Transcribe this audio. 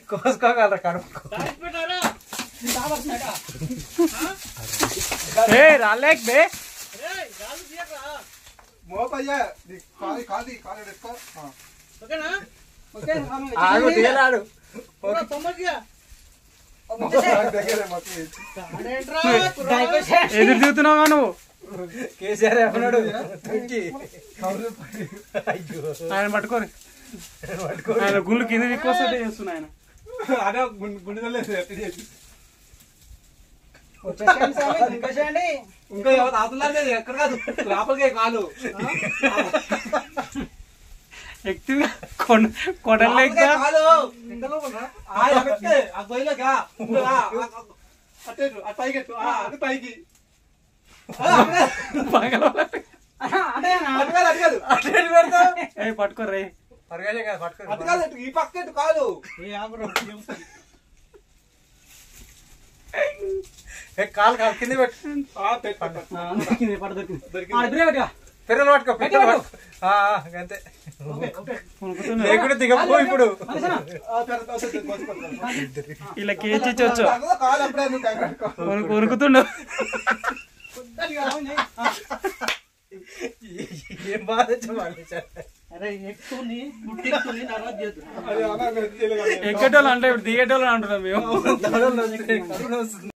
కోసుకోగలరా కడుపు రాలేక్ బే మోపయ్యా కాదు ఆడు తీయరాడు ఎదురు చూస్తున్నావా నువ్వు కేసీఆర్ ఏమన్నాడు ఆయన పట్టుకొని ఆయన గుళ్ళు కింద ఎక్కువ చేస్తున్నా ఆయన అదే గుండె ఇంకా అవతల ఎక్కడ కాదు లోపలికే కాలు ఎక్కువ కొడలేక పైకి పట్టుకోర్రే ఈ పక్క కాదు కాలు కాలు కింద పెట్టు అంతే లేకుండా దిగపో ఇప్పుడు ఇలా కేజీ వచ్చు కొనుకుతుండు ఏం బాధ ఎక్కటోళ్ళు అంటే ఇప్పుడు దిగేటోళ్ళు అంటున్నాం మేము